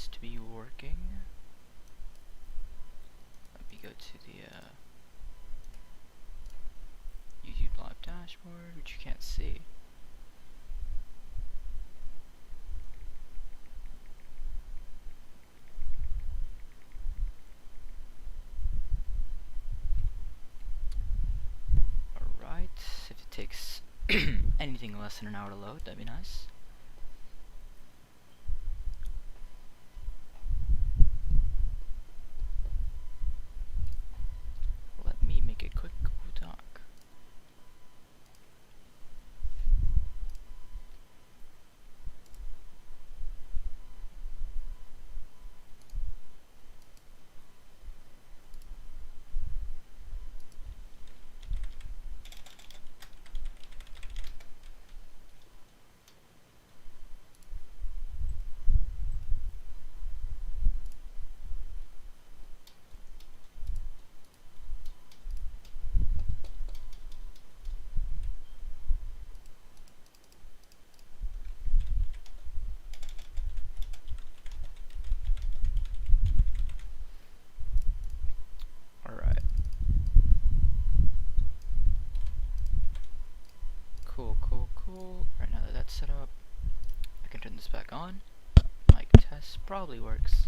seems to be working. Let me go to the YouTube live dashboard, which you can't see. Alright, if it takes anything less than an hour to load, that'd be nice. Let me make a quick Google Doc. Alright. Cool. Right, now that that's set up, I can turn this back on. Mic test probably works.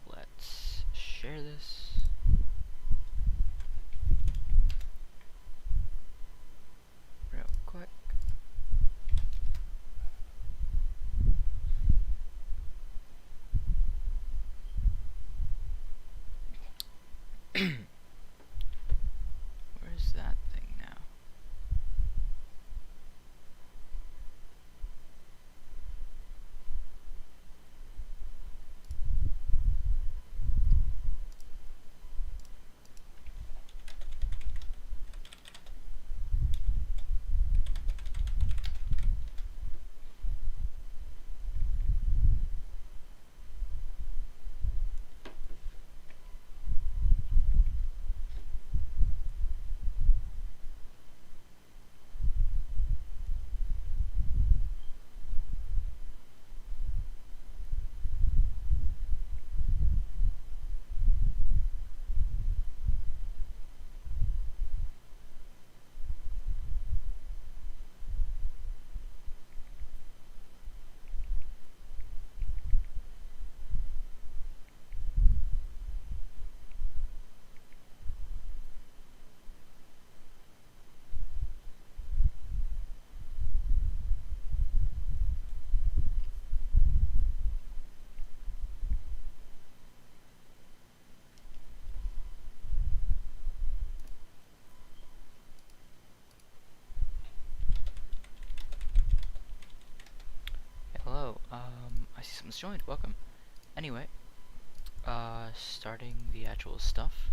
Let's share this. Real quick. Where's that thing now? Hello, I see someone's joined, welcome. Anyway, starting the actual stuff.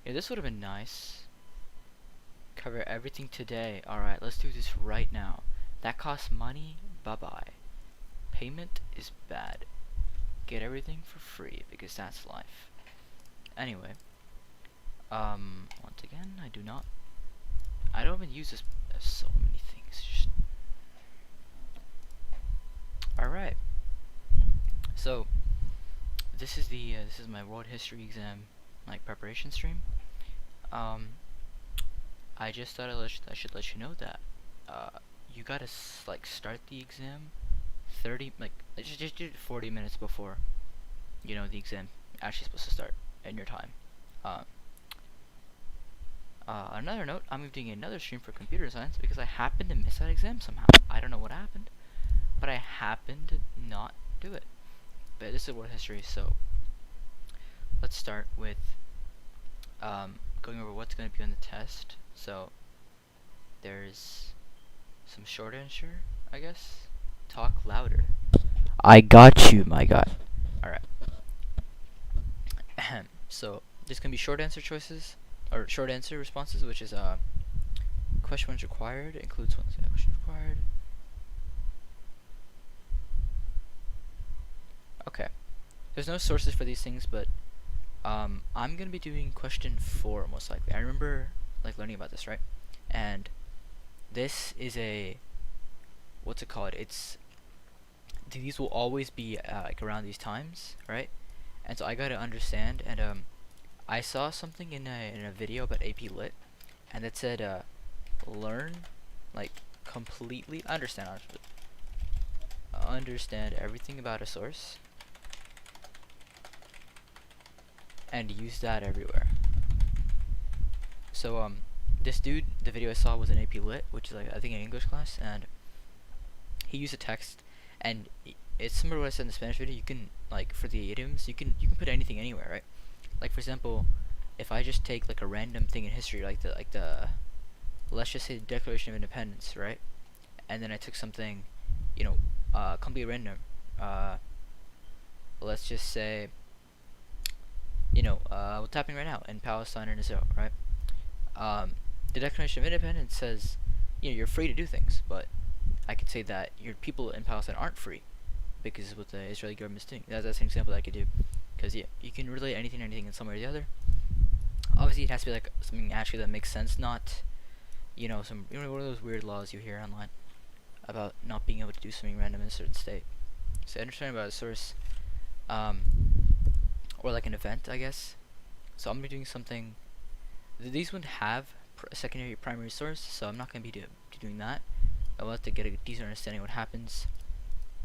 Yeah, this would have been nice. Cover everything today. Alright, let's do this right now. That costs money, bye-bye. Payment is bad. Get everything for free, because that's life. Anyway, once again, I don't even use this. There's so many things. Just alright. So this is my world history exam preparation stream. I just thought I should let you know that you gotta start the exam 30 just do it 40 minutes before the exam actually supposed to start in your time. Another note, I'm doing another stream for computer science because I happened to miss that exam somehow. I don't know what happened, but I happened to not do it. But this is world history, so let's start with going over what's going to be on the test. So there's some short answer, I guess. Talk louder. I got you, my guy. Alright. So there's going to be short answer choices, or short answer responses, which is question one's required, includes one question required. Okay. There's no sources for these things, but I'm gonna be doing question 4 most likely. I remember learning about this, right? And this is a, what's it called? These will always be like around these times, right? And so I gotta understand. And I saw something in a video about AP Lit, and it said learn like completely understand everything about a source and use that everywhere. So this dude, the video I saw was in AP Lit, which is like I think an English class, and he used a text, and it's similar to what I said in the Spanish video. You can, like, for the idioms, you can put anything anywhere, right? Like, for example, if I just take like a random thing in history, like the let's just say the Declaration of Independence, right? And then I took something, you know, completely random. Let's just say, you know, what's happening right now in Palestine and Israel, right? The Declaration of Independence says, you know, you're free to do things, but I could say that your people in Palestine aren't free because of what the Israeli government's doing. That's an example that I could do. Because yeah, you can relate anything in some way or the other. Obviously, it has to be like something actually that makes sense, not, you know, some, you know, one of those weird laws you hear online about not being able to do something random in a certain state. So understanding about a source, or like an event, I guess. So I'm gonna be doing something. These wouldn't have a secondary primary source, so I'm not gonna be doing that. I will have to get a decent understanding of what happens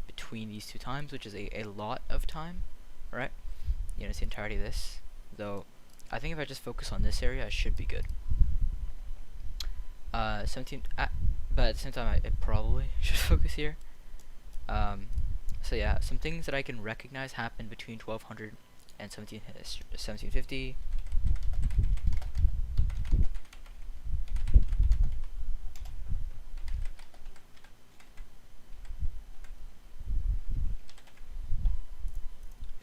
between these two times, which is a lot of time, right? You know, it's the entirety of this. Though, I think if I just focus on this area, I should be good. 17, but at the same time, I probably should focus here. So yeah, some things that I can recognize happened between 1200 and 1750.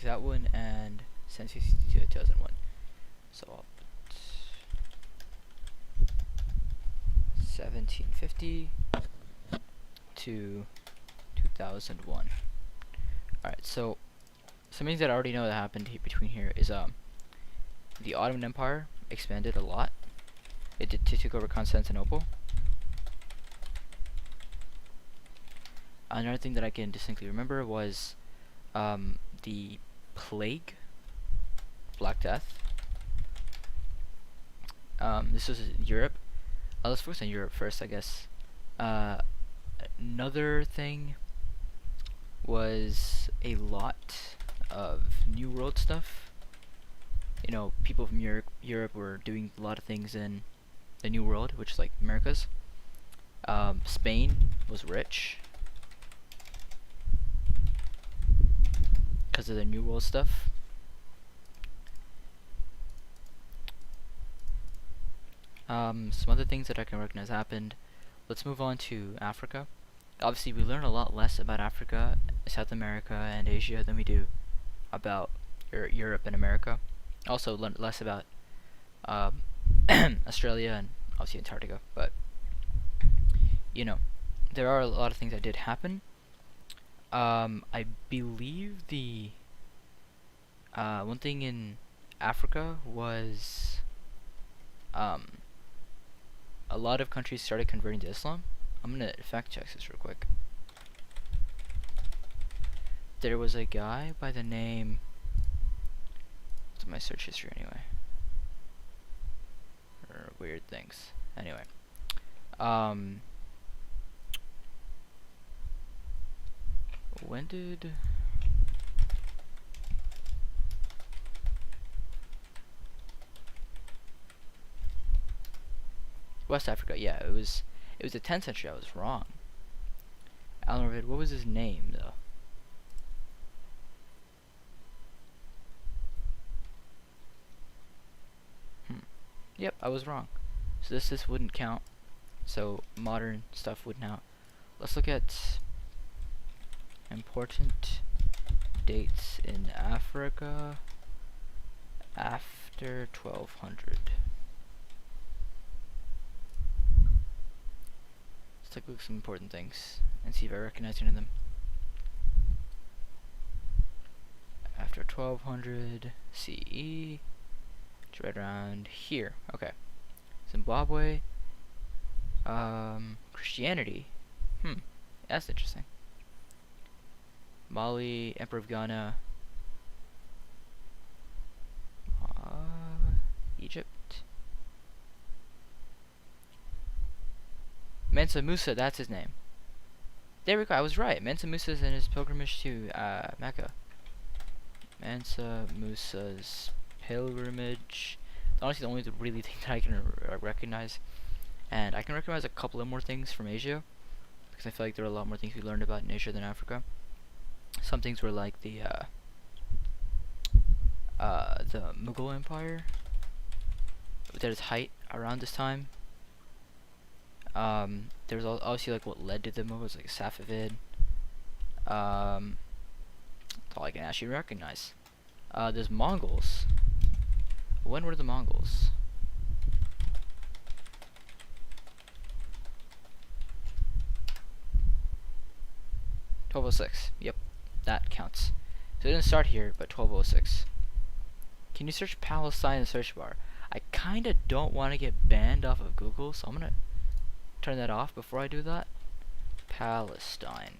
That one and 1762 to 2001. So I'll put 1750 to 2001. Alright, so some things that I already know that happened between here is the Ottoman Empire expanded a lot. It took over Constantinople. Another thing that I can distinctly remember was the plague, Black Death. This was Europe. Let's focus on Europe first, I guess. Another thing was a lot of New World stuff. You know, people from Europe were doing a lot of things in the New World, which is like Americas. Spain was rich because of the New World stuff. Some other things that I can recognize happened. Let's move on to Africa. Obviously, we learn a lot less about Africa, South America, and Asia than we do about Europe and America. Also, learn less about Australia and obviously Antarctica. But you know, there are a lot of things that did happen. I believe the one thing in Africa was a lot of countries started converting to Islam. I'm gonna fact check this real quick. There was a guy by the name, what's my search history anyway? Weird things. Anyway, when did West Africa? Yeah, it was the 10th century. I was wrong. Almoravid, what was his name though? Yep, I was wrong. So this wouldn't count. So modern stuff wouldn't count. Let's look at important dates in Africa after 1200. Let's take a look at some important things and see if I recognize any of them. After 1200 CE, it's right around here. Okay, Zimbabwe, Christianity. That's interesting. Mali, Emperor of Ghana, Egypt. Mansa Musa, that's his name. There we go, I was right. Mansa Musa's in his pilgrimage to Mecca. Mansa Musa's pilgrimage. It's honestly the only really thing that I can recognize. And I can recognize a couple of more things from Asia, because I feel like there are a lot more things we learned about in Asia than Africa. Some things were like the Mughal Empire, at its height around this time. There was obviously like what led to the Mughals, like Safavid. That's all I can actually recognize. There's Mongols. When were the Mongols? (1206). Yep, that counts. So it didn't start here, but 1206. Can you search Palestine in the search bar? I kinda don't want to get banned off of Google, so I'm gonna turn that off before I do that. Palestine.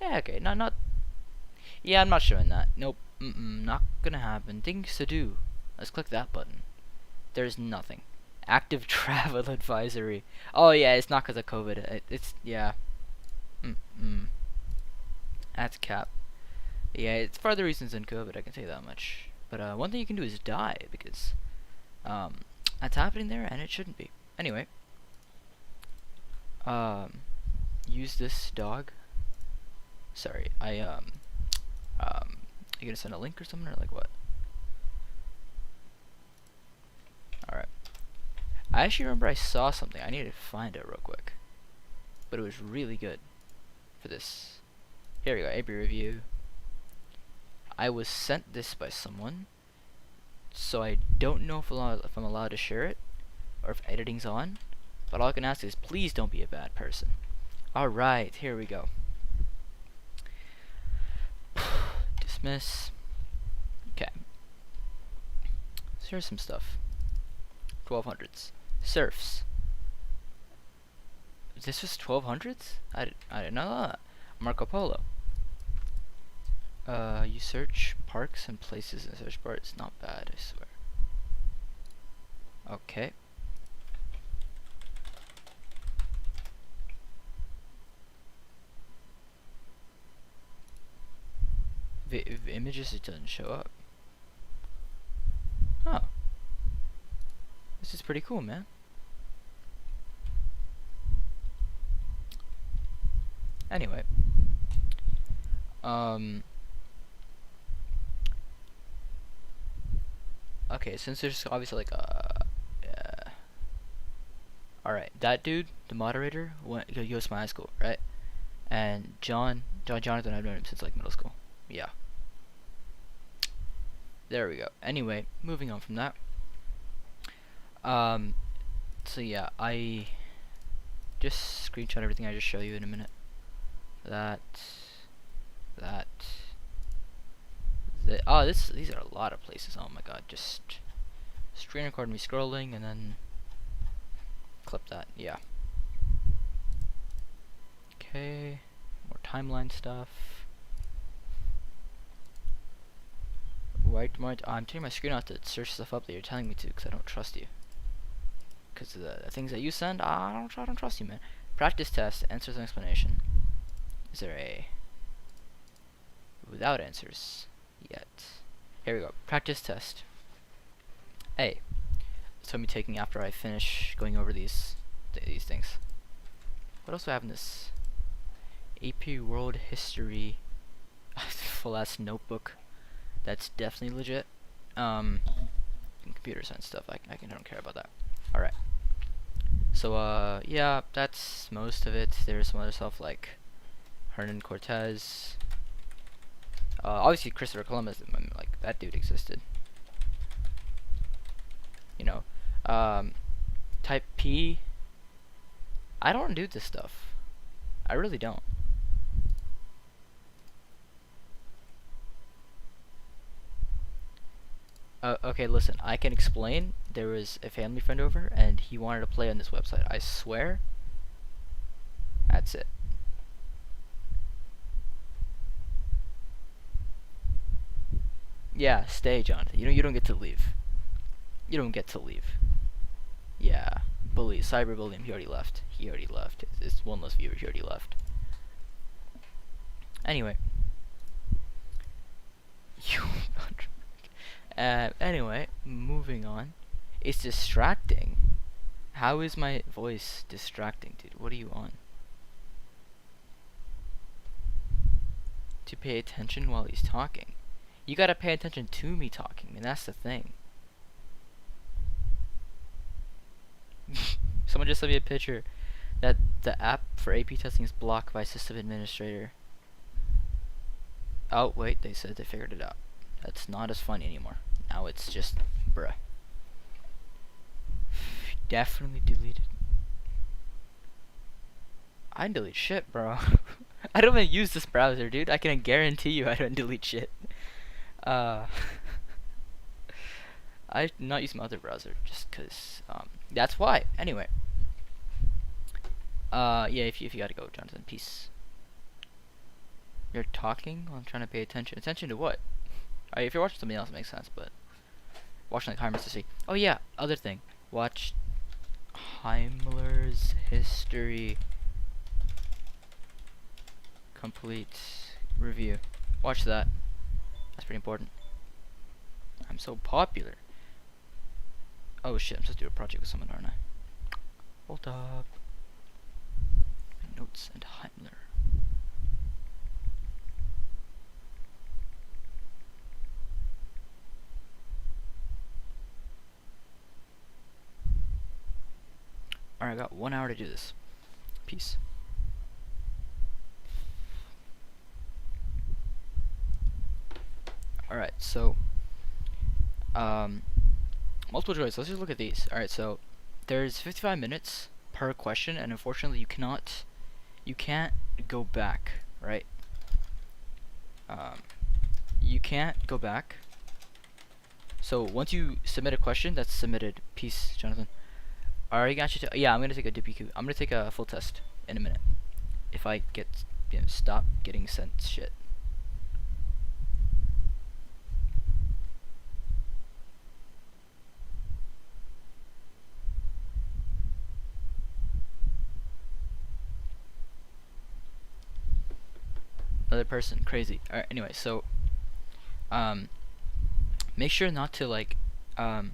Yeah, okay, not. Yeah, I'm not showing that. Nope. Not gonna happen. Things to do. Let's click that button. There's nothing. Active travel advisory. Oh yeah, it's not because of COVID. It's yeah. That's cap. Yeah, it's for other reasons than COVID, I can tell you that much. But one thing you can do is die, because that's happening there, and it shouldn't be. Anyway, use this dog. Sorry, you gonna send a link or something, or like what? Alright. I actually remember I saw something. I need to find it real quick. But it was really good for this. Here we go, AB review. I was sent this by someone, so I don't know if I'm allowed to share it, or if editing's on, but all I can ask is please don't be a bad person. Alright, here we go. Dismiss. Okay. So here's some stuff. 1200s. Serfs. This was 1200s? I didn't know that. Marco Polo. You search parks and places in the search bar. It's not bad, I swear. Okay. Images, it doesn't show up. Oh. This is pretty cool, man. Anyway. Okay, since there's obviously like alright, that dude, the moderator, he goes to my high school, right? And Jonathan, I've known him since like middle school. Yeah. There we go. Anyway, moving on from that. So yeah, I just screenshot everything I just show you in a minute. Oh, these are a lot of places. Oh my god, just screen record me scrolling and then clip that. Yeah. Okay, more timeline stuff. I'm turning my screen off to search stuff up that you're telling me to, because I don't trust you. Because the things that you send, I don't trust you, man. Practice test, answers and explanation. Is there a without answers yet? Here we go. Practice test. A. That's what I'm taking after I finish going over these things. What else do I have in this? AP World History. Full ass notebook. That's definitely legit. And computer science stuff. I don't care about that. Alright. So yeah, that's most of it. There's some other stuff like Hernan Cortez. Obviously Christopher Columbus, like that dude existed. You know. Type P. I don't do this stuff. I really don't. Okay, listen. I can explain. There was a family friend over, and he wanted to play on this website. I swear. That's it. Yeah, stay, Jonathan. You don't get to leave. You don't get to leave. Yeah, bully, cyberbullying. He already left. He already left. It's one less viewer. He already left. Anyway. You. Anyway, moving on. It's distracting. How is my voice distracting, dude? What are you on? To pay attention while he's talking. You gotta pay attention to me talking, and that's the thing. Someone just sent me a picture that the app for AP testing is blocked by system administrator. Oh, wait, they said they figured it out. That's not as funny anymore. Now it's just, bruh. Definitely deleted. I didn't delete shit, bro. I don't even use this browser, dude. I can guarantee you I don't delete shit. I not use my other browser just cause that's why. Anyway. Yeah, if you gotta go, Jonathan, peace. You're talking while I'm trying to pay attention. Attention to what? If you're watching something else, it makes sense, but watching like Heimer's history. Oh yeah, other thing. Watch Heimler's history complete review. Watch that. That's pretty important. I'm so popular. Oh shit, I'm supposed to do a project with someone, aren't I? Hold up. Notes and Heimler. Alright, I got 1 hour to do this. Peace. Alright, so multiple choice. Let's just look at these. Alright, so there's 55 minutes per question, and unfortunately you can't go back, right? You can't go back. So once you submit a question, that's submitted. Peace, Jonathan. Are you actually? Yeah, I'm gonna take a DPQ. I'm gonna take a full test in a minute. If I get, stop getting sent shit. Another person, crazy. Alright, anyway, so make sure not to try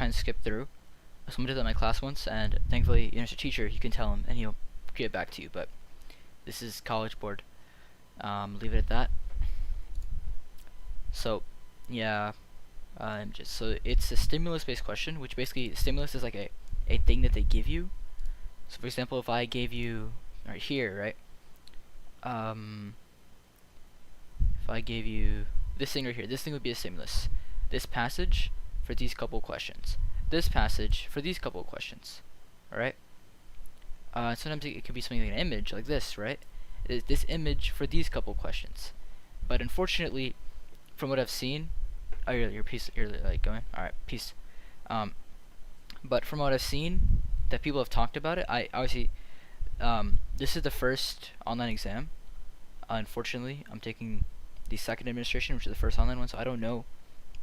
and skip through. Someone did that in my class once, and thankfully, there's a teacher. You can tell him, and he'll get back to you. But this is College Board. Leave it at that. So, yeah, so it's a stimulus-based question, which basically stimulus is like a thing that they give you. So, for example, if I gave you right here, right? If I gave you this thing right here, this thing would be a stimulus. This passage for these couple questions. This passage for these couple of questions. Alright? Sometimes it could be something like an image, like this, right? This image for these couple of questions. But unfortunately, from what I've seen, oh, you're like going? Alright, peace. But from what I've seen, that people have talked about it, I obviously, this is the first online exam. Unfortunately, I'm taking the second administration, which is the first online one, so I don't know.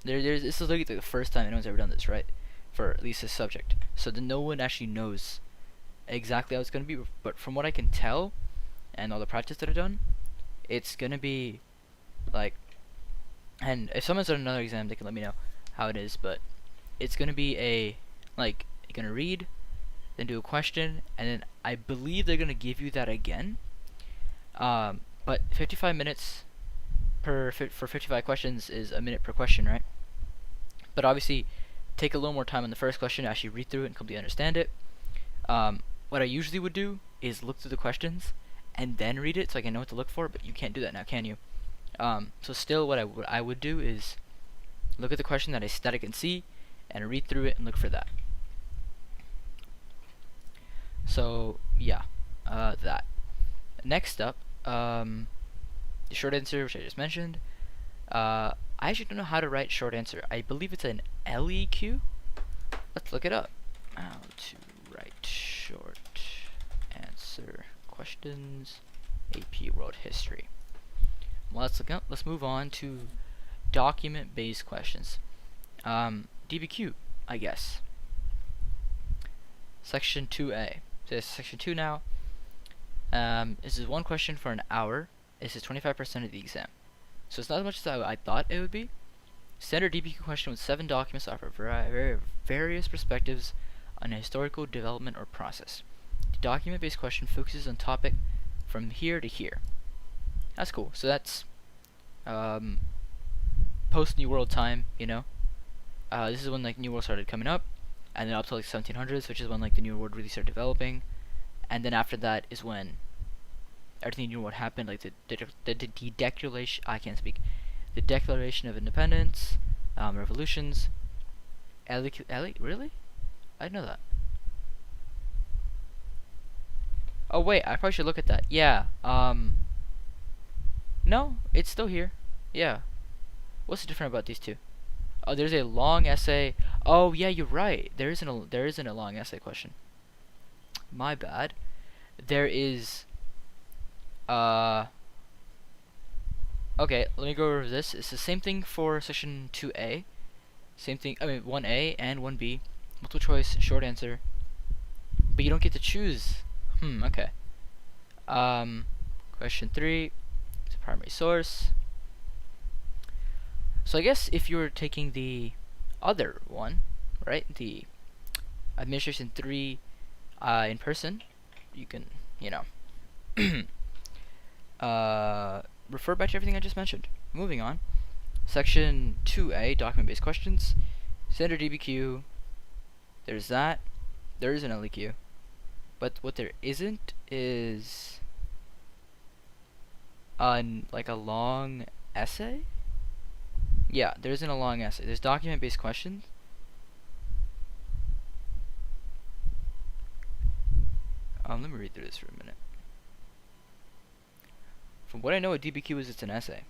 This is literally the first time anyone's ever done this, right? For at least this subject. So then no one actually knows exactly how it's going to be, but from what I can tell, and all the practice that I've done, it's going to be, like, and if someone's done another exam, they can let me know how it is, but it's going to be like, you're going to read, then do a question, and then I believe they're going to give you that again. But 55 minutes for 55 questions is a minute per question, right? But obviously, take a little more time on the first question to actually read through it and completely understand it. What I usually would do is look through the questions and then read it so I can know what to look for, but you can't do that now, can you? So still what I would do is look at the question that I can see and read through it and look for that. So yeah, that. Next up, the short answer, which I just mentioned. I actually don't know how to write short answer. I believe it's an LEQ. Let's look it up. How to write short answer questions, AP World History. Well, let's move on to document-based questions. DBQ, I guess. Section 2A. So this is section 2 now. This is one question for an hour. This is 25% of the exam. So it's not as much as I thought it would be. Standard DBQ question with 7 documents offer various perspectives on a historical development or process. The document-based question focuses on topic from here to here. That's cool. So that's post New World time, you know. This is when like New World started coming up, and then up to like 1700s, which is when like the New World really started developing, and then after that is when everything New World happened, like the declaration. I can't speak. The Declaration of Independence, revolutions. Really? I didn't know that. Oh wait, I probably should look at that. Yeah. No, it's still here. Yeah. What's different about these two? Oh, there's a long essay. Oh yeah, you're right. There isn't a long essay question. My bad. There is. Okay, let me go over this. It's the same thing for section 2A. Same thing. I mean 1A and 1B. Multiple choice, short answer. But you don't get to choose. Okay. Question 3. It's a primary source. So I guess if you were taking the other one, right, the administration 3 in person, you can, you know, refer back to everything I just mentioned. Moving on. Section 2A, document-based questions. Standard DBQ. There's that. There is an LEQ. But what there isn't is like a long essay. Yeah, there isn't a long essay. There's document-based questions. Let me read through this for a minute. From what I know, a DBQ is it's an essay.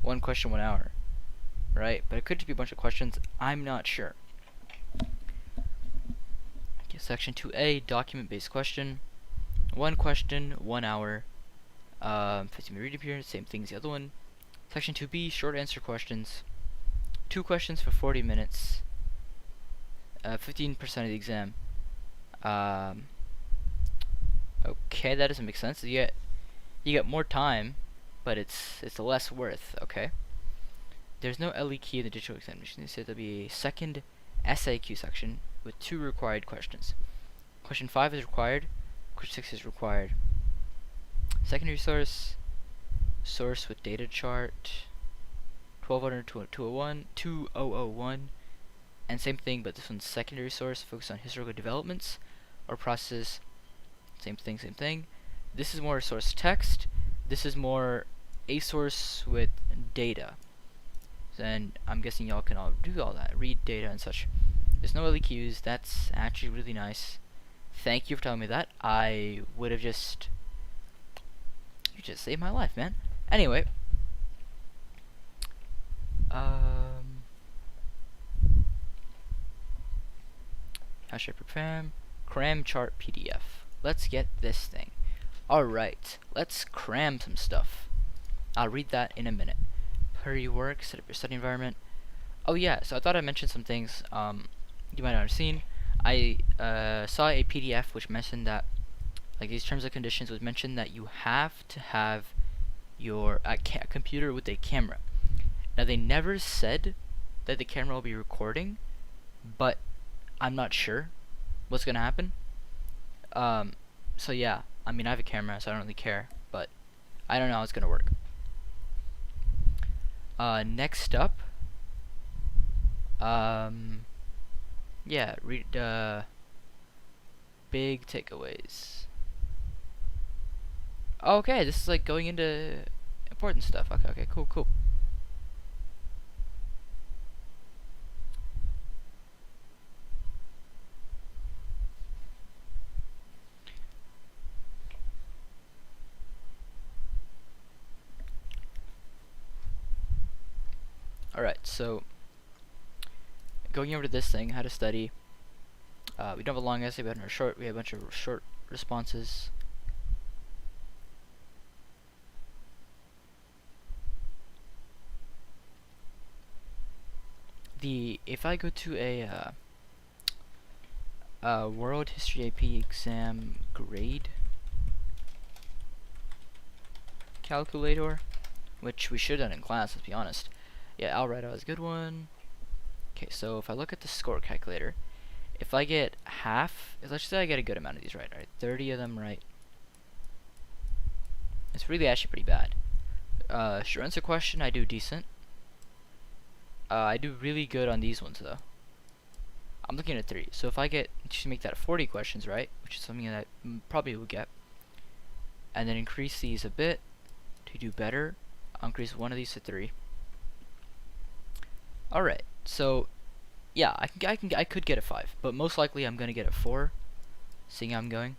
One question, 1 hour. Right? But it could just be a bunch of questions. I'm not sure. Okay, section 2A, document-based question. One question, 1 hour. 15-minute reading period, same thing as the other one. Section 2B, short answer questions. 2 questions for 40 minutes. 15% of the exam. Okay, that doesn't make sense. You get more time, but it's less worth. Okay. There's no LEQ in the digital examination. They said there'll be a second SAQ section with 2 required questions. Question 5 is required. Question 6 is required. Secondary source with data chart. 1200 to 2001, and same thing, but this one's secondary source, focused on historical developments or processes. Same thing. This is more source text. This is more a source with data. Then I'm guessing y'all can all do all that, read data and such. There's no LEQs. That's actually really nice. Thank you for telling me that. You just saved my life, man. Anyway. How should I prepare? Cram chart PDF. Let's get this thing. Alright, let's cram some stuff. I'll read that in a minute. Per your work, set up your study environment. Oh yeah, so I thought I mentioned some things you might not have seen. I saw a PDF which mentioned that, like, these terms and conditions would mention that you have to have your computer with a camera. Now they never said that the camera will be recording, but I'm not sure what's gonna happen. So yeah, I mean I have a camera, so I don't really care, but I don't know how it's gonna work. Next up, yeah, read big takeaways. Okay, this is like going into important stuff. Okay, cool. Alright, so going over to this thing, how to study. We don't have a long essay, we have a bunch of short responses. If I go to a World History AP exam grade calculator, which we should have done in class, let's be honest. Yeah, Alright, was a good one. Okay, so if I look at the score calculator, if I get half, let's say I get a good amount of these right, 30 of them right. It's really actually pretty bad. Short answer question, I do decent. I do really good on these ones though. I'm looking at 3. So if I get, just make that 40 questions right, which is something that I probably will get, and then increase these a bit to do better, I'll increase one of these to 3. Alright, so yeah, I could get a 5, but most likely I'm gonna get a 4, seeing how I'm going.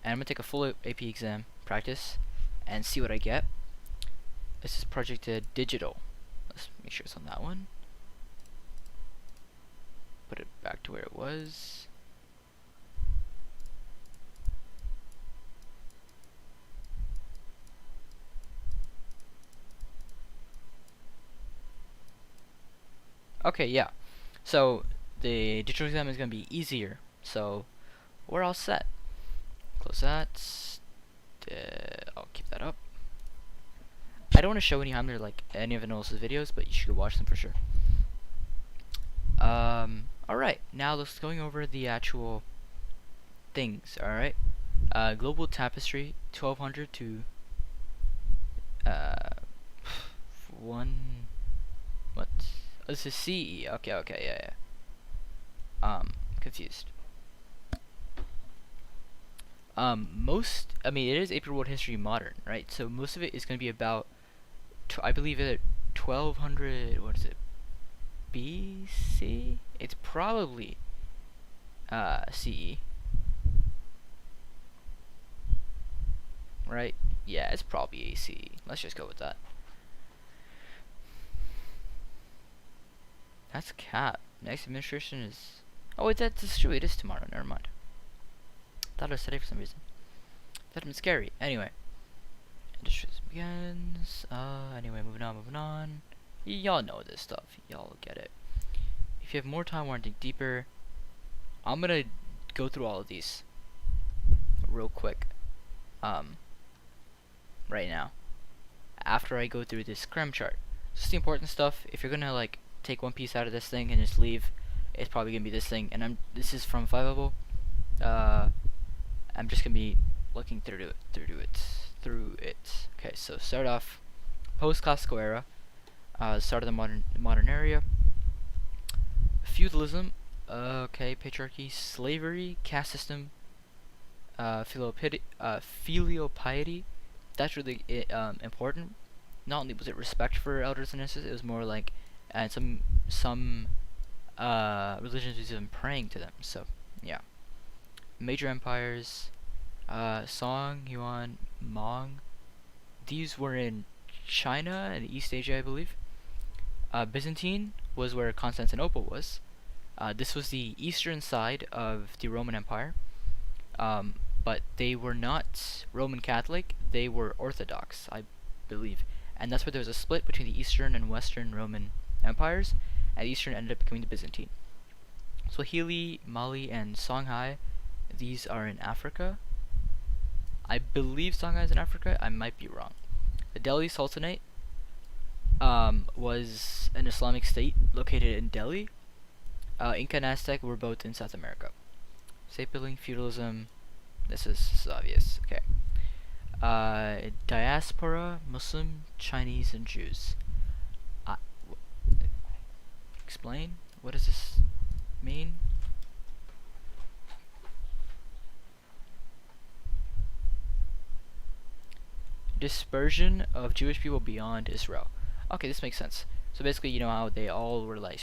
And I'm gonna take a full AP exam practice and see what I get. This is projected digital. Let's make sure it's on that one. Put it back to where it was. Okay, yeah. So the digital exam is going to be easier. So we're all set. Close that. I'll keep that up. I don't want to show any Heimler like any of Anolis' videos, but you should watch them for sure. Alright, now let's going over the actual things, alright? Global tapestry, 1200 to what? Oh, this is CE. Okay, yeah. Confused. I mean, it is April World History Modern, right? So most of it is going to be about, I believe it 1200, what is it, BC? It's probably CE, right? Yeah, it's probably ACE. Let's just go with that. That's cap. Next administration is, oh wait, that's true, it is tomorrow, never mind. Thought it was today for some reason. That was scary. Anyway, industries begins. Anyway, moving on. Y'all know this stuff. Y'all get it. If you have more time, want to dig deeper, I'm gonna go through all of these real quick. Right now, after I go through this cram chart, just the important stuff. If you're gonna like take one piece out of this thing and just leave, it's probably gonna be this thing. And this is from 5 level. I'm just gonna be looking through it. Okay, so start off post-classical era, start of the modern era, feudalism, okay, patriarchy, slavery, caste system, filial piety. That's really important. Not only was it respect for elders and ancestors, it was more like, and some religions was even praying to them. So yeah. Major empires, Song, Yuan, Mong. These were in China and East Asia, I believe. Byzantine was where Constantinople was. This was the eastern side of the Roman Empire. But they were not Roman Catholic, they were Orthodox, I believe. And that's where there was a split between the Eastern and Western Roman empires, and the Eastern ended up becoming the Byzantine. Swahili, Mali, and Songhai, these are in Africa. I believe Songhai is in Africa, I might be wrong. The Delhi Sultanate was an Islamic state located in Delhi. Inca and Aztec were both in South America. State building, feudalism, this is obvious. Okay. Diaspora, Muslim, Chinese, and Jews. Explain? What does this mean? Dispersion of Jewish people beyond Israel. Okay, this makes sense. So basically, you know how they all were like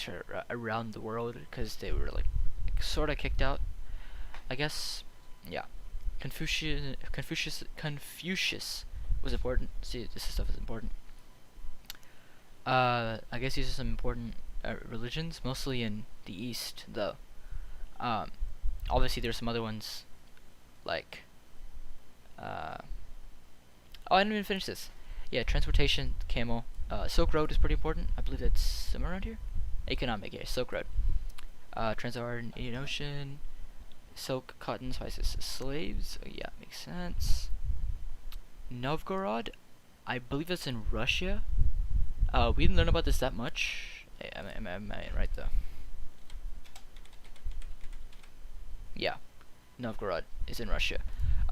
around the world because they were like sort of kicked out, I guess. Yeah. Confucius was important. See, this stuff is important. I guess these are some important religions, mostly in the East, though. Um, Obviously there's some other ones like oh, I didn't even finish this. Yeah, transportation, camel. Silk Road is pretty important. I believe that's somewhere around here. Economic, yeah, Silk Road. Trans-Saharan Indian Ocean. Silk, cotton, spices, slaves. Oh, yeah, makes sense. Novgorod, I believe that's in Russia. We didn't learn about this that much. Am I right though? Yeah, Novgorod is in Russia.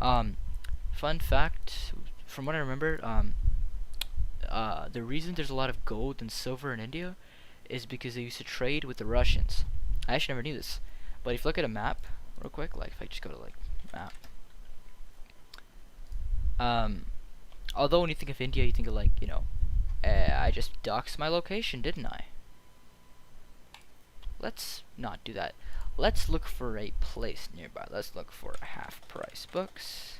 Um, Fun fact, from what I remember, the reason there's a lot of gold and silver in India is because they used to trade with the Russians. I actually never knew this, but if you look at a map real quick, like if I just go to like map, um, although when you think of India, you think of like I just doxed my location, didn't I? Let's not do that. Let's look for a place nearby. Let's look for half-price books.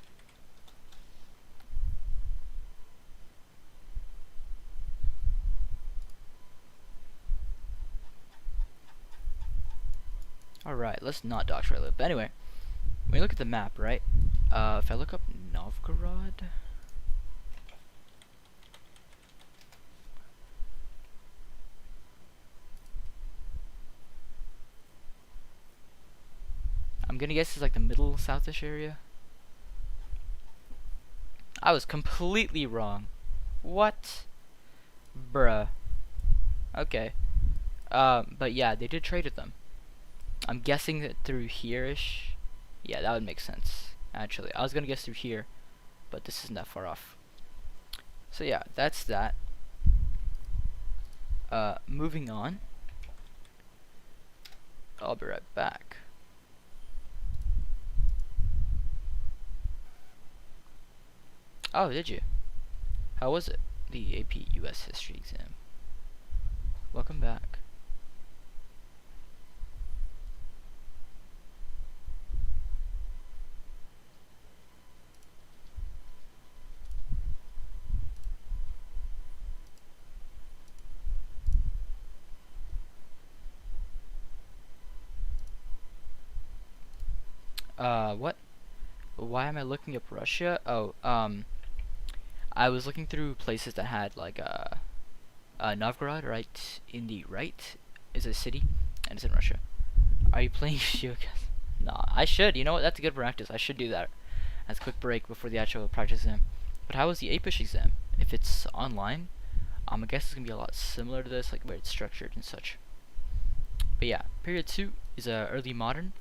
Alright, let's not dox where I live. But anyway, when you look at the map, right? If I look up Novgorod, I'm gonna guess it's like the middle southish area. I was completely wrong. What? Bruh. Okay. But yeah, they did trade with them. I'm guessing that through here-ish. Yeah, that would make sense. Actually, I was gonna guess through here, but this isn't that far off. So yeah, that's that. Moving on. I'll be right back. Oh, did you? How was it? The AP US History exam. Welcome back. What? Why am I looking up Russia? Oh, I was looking through places that had like Novgorod right in the right is a city and it's in Russia. Are you playing video games? Nah, I should. You know what? That's a good practice. I should do that as a quick break before the actual practice exam. But how was the APIsh exam? If it's online, I guess it's gonna be a lot similar to this, like where it's structured and such. But yeah, period 2 is early modern.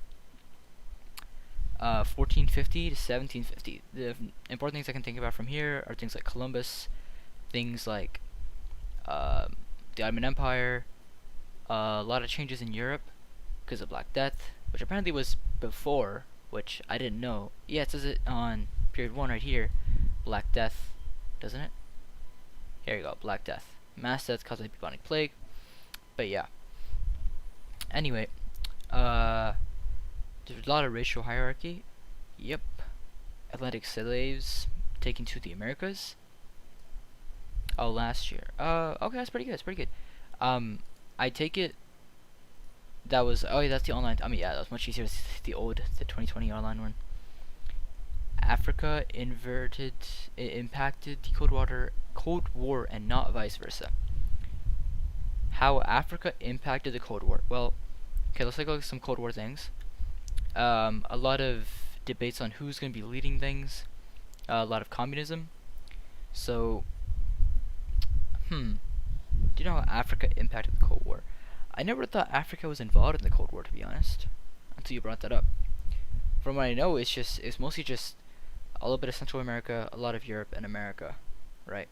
1450 to 1750. The important things I can think about from here are things like Columbus, things like the Ottoman Empire, a lot of changes in Europe because of Black Death, which apparently was before, which I didn't know. Yeah, it says it on period 1 right here, Black Death, doesn't it? Here you go, Black Death. Mass deaths caused by bubonic plague. But yeah. Anyway, there's a lot of racial hierarchy. Yep. Atlantic slaves taken to the Americas. Oh, last year. Okay, that's pretty good. That's pretty good. I take it that was. Oh, yeah, that's the online. I mean, yeah, that was much easier. The 2020 online one. Africa impacted the Cold War, and not vice versa. How Africa impacted the Cold War? Well, okay, let's take a look at some Cold War things. A lot of debates on who's going to be leading things. A lot of communism. So, do you know how Africa impacted the Cold War? I never thought Africa was involved in the Cold War, to be honest, until you brought that up. From what I know, it's mostly just a little bit of Central America, a lot of Europe, and America, right?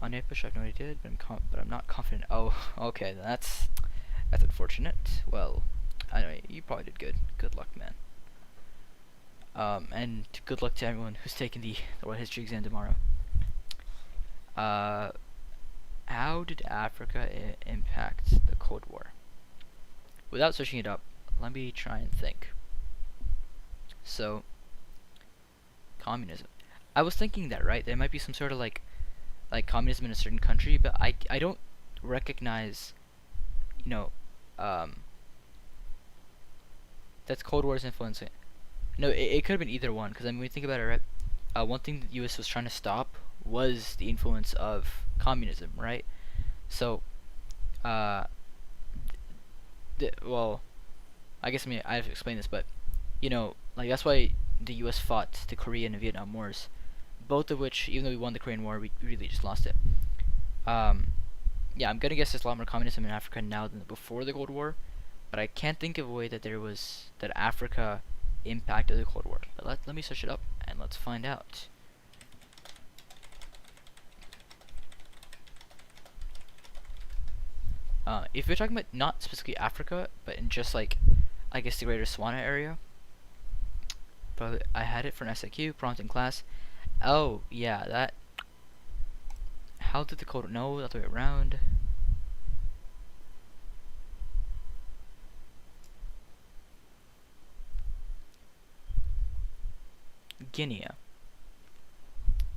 On Apish, I've no idea, but I'm not confident. Oh, okay, that's unfortunate. Well, anyway, you probably did good. Good luck, man. And good luck to everyone who's taking the World History exam tomorrow. How did Africa impact the Cold War? Without searching it up, let me try and think. So, communism. I was thinking that, right? There might be some sort of like communism in a certain country, but I don't recognize, you know, um, that's Cold War's influencing. No, it could have been either one. Because I mean, when you think about it, right? One thing the U.S. was trying to stop was the influence of communism, right? So, uh, well, I guess I mean I have to explain this, but like that's why the U.S. fought the Korean and Vietnam Wars, both of which, even though we won the Korean War, we really just lost it. Um, yeah, I'm gonna guess there's a lot more communism in Africa now than before the Cold War, but I can't think of a way that that Africa impacted the Cold War. But let me search it up and let's find out. If you're talking about not specifically Africa, but in just like, I guess the greater Swana area, but I had it for an SIQ prompt in class. Oh yeah, that. How did the Cold? No, the other way around. Guinea.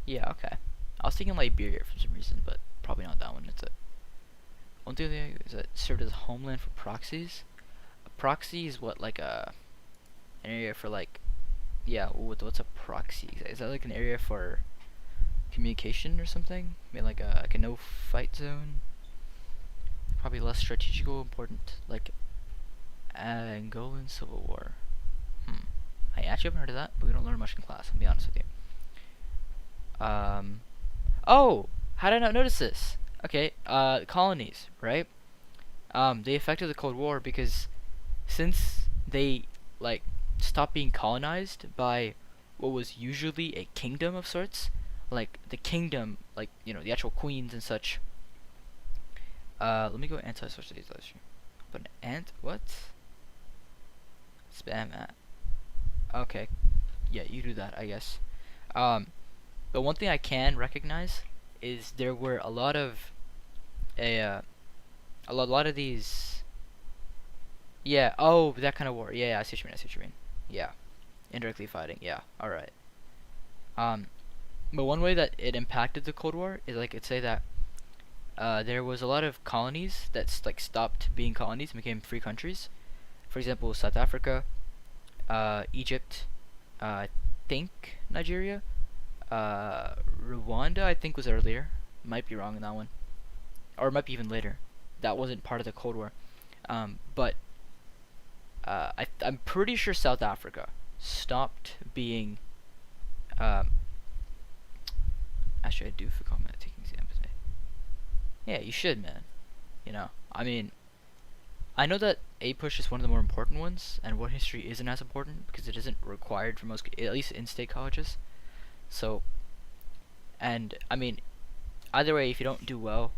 Yeah, okay. I was thinking Liberia for some reason, but probably not that one. It's a. One thing is that served as a homeland for proxies. A proxy is what, like an area for like, yeah. What's a proxy? Is that like an area for communication or something? Maybe like a no fight zone. Probably less strategical, important, like Angolan Civil War. I actually haven't heard of that, but we don't learn much in class. I'll be honest with you. Oh, how did I not notice this? Okay, colonies, right? They affected the Cold War because since they like stopped being colonized by what was usually a kingdom of sorts, like the kingdom, like the actual queens and such. Let me go anti-social studies last year. But what? Spam at. Okay, yeah, you do that, I guess. But one thing I can recognize is there were a lot of a lot of these. Yeah. Oh, that kind of war. Yeah, I see what you mean. I see what you mean. Yeah, indirectly fighting. Yeah. All right. But one way that it impacted the Cold War is like say that there was a lot of colonies that stopped being colonies and became free countries. For example, South Africa, Egypt, I think Nigeria, Rwanda. I think was earlier. Might be wrong in that one, or it might be even later. That wasn't part of the Cold War. But I'm pretty sure South Africa stopped being. Actually, I do forget I'm taking exams today. Yeah, you should, man. I mean, I know that A push is one of the more important ones, and what history isn't as important because it isn't required for most, at least in-state colleges. So, and I mean, either way, if you don't do well,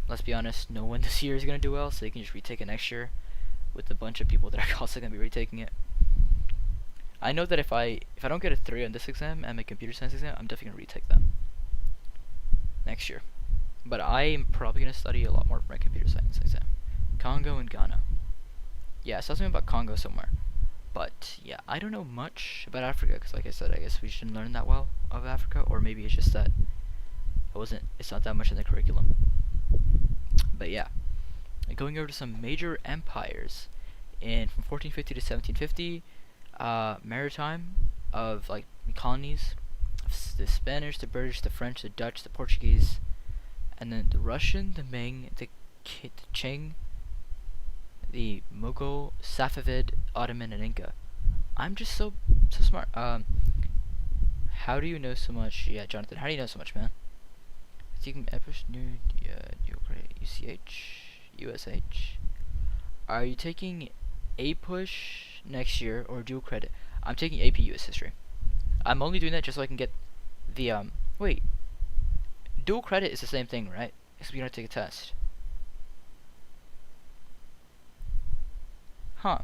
let's be honest, no one this year is gonna do well, so you can just retake it next year with a bunch of people that are also gonna be retaking it. I know that if I don't get a 3 on this exam and my computer science exam, I'm definitely gonna retake them next year. But I am probably gonna study a lot more for my computer science exam. Congo and Ghana. Yeah, I saw something about Congo somewhere. But yeah, I don't know much about Africa because, like I said, I guess we shouldn't learn that well of Africa, or maybe it's just that it's not that much in the curriculum. But yeah, going over to some major empires from 1450 to 1750, maritime of like colonies, the Spanish, the British, the French, the Dutch, the Portuguese, and then the Russian, the Ming, the Qing, the Mughal, Safavid, Ottoman, and Inca. I'm just so smart. How do you know so much? Yeah, Jonathan, how do you know so much, man? Taking Epish new USH. Are you taking A push next year or dual credit? I'm taking AP US history. I'm only doing that just so I can get the wait. Dual credit is the same thing, right? Because we're gonna take a test. Huh.